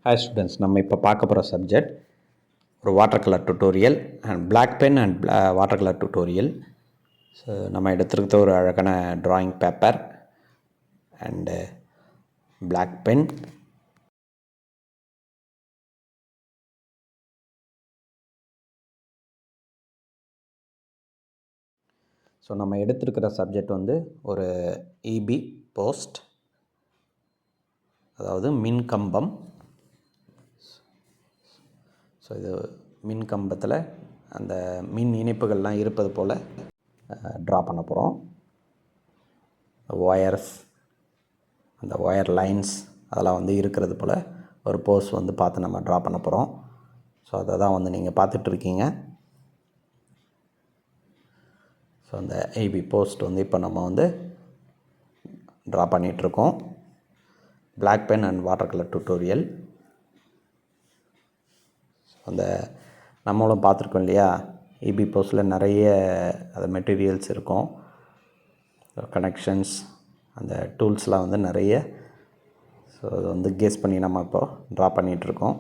Hi students, நம்ம இப்போ பார்க்க போகிற சப்ஜெக்ட் ஒரு water colour tutorial and black pen and water colour tutorial. So நம்ம எடுத்துருக்கிறது ஒரு அழகான drawing paper and black pen. So நம்ம எடுத்துருக்கிற சப்ஜெக்ட் வந்து ஒரு இபி போஸ்ட், அதாவது மின்கம்பம். ஸோ இது மின்கம்பத்தில் அந்த மின் இணைப்புகள்லாம் இருப்பது போல் ட்ரா பண்ண போகிறோம். ஒயர்ஸ், அந்த ஒயர் லைன்ஸ் அதெல்லாம் வந்து இருக்கிறது போல் ஒரு போஸ் வந்து பார்த்து நம்ம ட்ரா பண்ண போகிறோம். ஸோ அதை தான் வந்து நீங்கள் பார்த்துட்ருக்கீங்க. ஸோ அந்த ஐபி போஸ்ட் வந்து இப்போ நம்ம வந்து ட்ரா பண்ணிகிட்ருக்கோம். Black pen and water colour tutorial. அந்த நம்மளும் பார்த்துருக்கோம் இல்லையா, இபி போஸ்ட்டில் நிறைய அது மெட்டீரியல்ஸ் இருக்கும், கனெக்ஷன்ஸ், அந்த டூல்ஸ்லாம் வந்து நிறைய. ஸோ அது வந்து கெஸ் பண்ணி நம்ம இப்போ ட்ரா பண்ணிகிட்ருக்கோம்.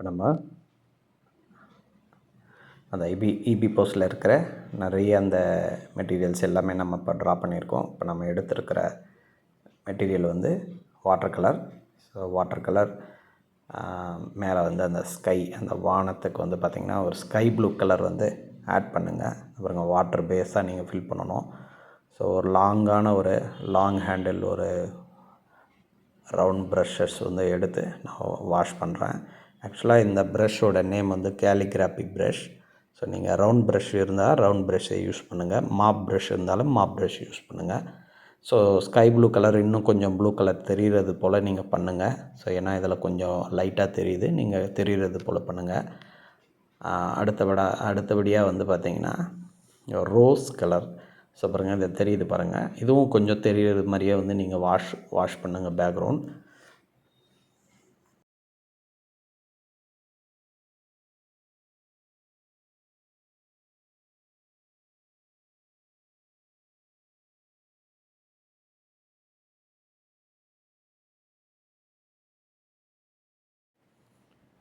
இப்போ நம்ம அந்த இபி போஸ்டில் இருக்கிற நிறைய அந்த மெட்டீரியல்ஸ் எல்லாமே நம்ம இப்போ ட்ரா பண்ணியிருக்கோம். இப்போ நம்ம எடுத்திருக்கிற மெட்டீரியல் வந்து water colour. So water colour மேலே வந்து அந்த ஸ்கை, அந்த வானத்துக்கு வந்து பார்த்திங்கன்னா ஒரு ஸ்கை ப்ளூ கலர் வந்து ஆட் பண்ணுங்கள். அப்புறம் வாட்டர் பேஸாக நீங்கள் ஃபில் பண்ணணும். ஸோ ஒரு ஒரு லாங் ஹேண்டில் ஒரு ரவுண்ட் ப்ரஷஸ் வந்து எடுத்து நான் வாஷ் பண்ணுறேன். ஆக்சுவலாக இந்த ப்ரஷ்ஷோட நேம் வந்து கேலிகிராஃபிக் ப்ரஷ். ஸோ நீங்கள் ரவுண்ட் ப்ரஷ் இருந்தால் ரவுண்ட் ப்ரஷ்ஷை யூஸ் பண்ணுங்கள், மாப் ப்ரஷ் இருந்தாலும் மாப் ப்ரஷ் யூஸ் பண்ணுங்கள். ஸோ ஸ்கை ப்ளூ கலர் இன்னும் கொஞ்சம் ப்ளூ கலர் தெரிகிறது போல் நீங்கள் பண்ணுங்கள். ஸோ ஏன்னா இதில் கொஞ்சம் லைட்டாக தெரியுது, நீங்கள் தெரிகிறது போல் பண்ணுங்கள். அடுத்தபடியாக வந்து பார்த்திங்கன்னா ரோஸ் கலர். ஸோ பாருங்கள், இது தெரியுது பாருங்கள், இதுவும் கொஞ்சம் தெரிகிறது மாதிரியே வந்து நீங்கள் வாஷ் பண்ணுங்கள் பேக்ரவுண்ட்.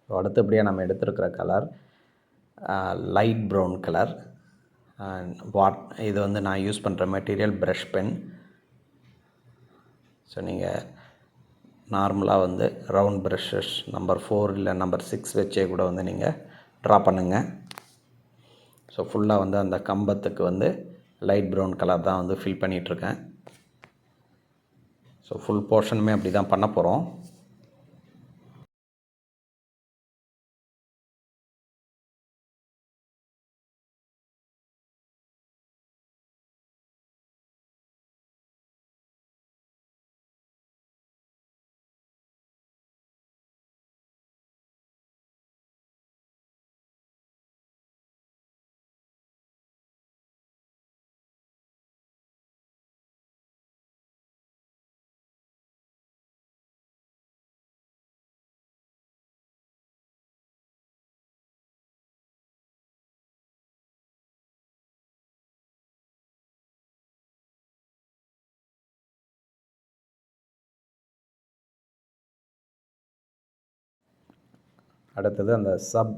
ஸோ அடுத்தபடியாக நம்ம எடுத்துருக்கிற கலர் லைட் ப்ரௌன் கலர். இது வந்து நான் யூஸ் பண்ணுற மெட்டீரியல் ப்ரஷ் பென். ஸோ நீங்கள் நார்மலாக வந்து ரவுண்ட் ப்ரஷஸ் நம்பர் 4 இல்லை நம்பர் 6 வச்சே கூட வந்து நீங்கள் ட்ரா பண்ணுங்கள். ஸோ ஃபுல்லாக வந்து அந்த கம்பத்துக்கு வந்து லைட் ப்ரௌன் கலர் தான் வந்து ஃபில் பண்ணிகிட்ருக்கேன். ஸோ ஃபுல் போர்ஷனுமே அப்படி தான் பண்ண போகிறோம். அடுத்தது அந்த சப்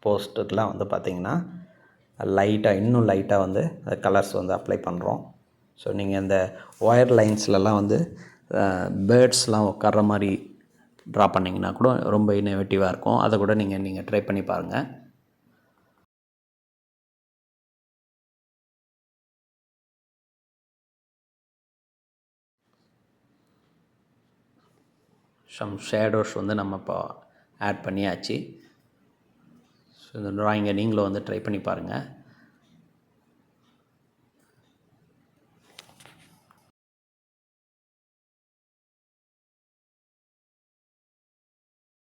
போஸ்ட்டுக்கெலாம் வந்து பார்த்திங்கன்னா இன்னும் லைட்டாக வந்து கலர்ஸ் வந்து அப்ளை பண்ணுறோம். ஸோ நீங்கள் இந்த ஒயர் லைன்ஸ்லலாம் வந்து பேர்ட்ஸ்லாம் உட்கார்ற மாதிரி ட்ரா பண்ணிங்கன்னா கூட ரொம்ப இன்னோவேட்டிவாக இருக்கும். அதை கூட நீங்கள் ட்ரை பண்ணி பாருங்கள். சம் ஷேடோஸ் வந்து நம்ம இப்போ ஆட் பண்ணியாச்சு. ஸோ இந்த ட்ராயிங்கை நீங்களும் வந்து ட்ரை பண்ணி பாருங்கள்.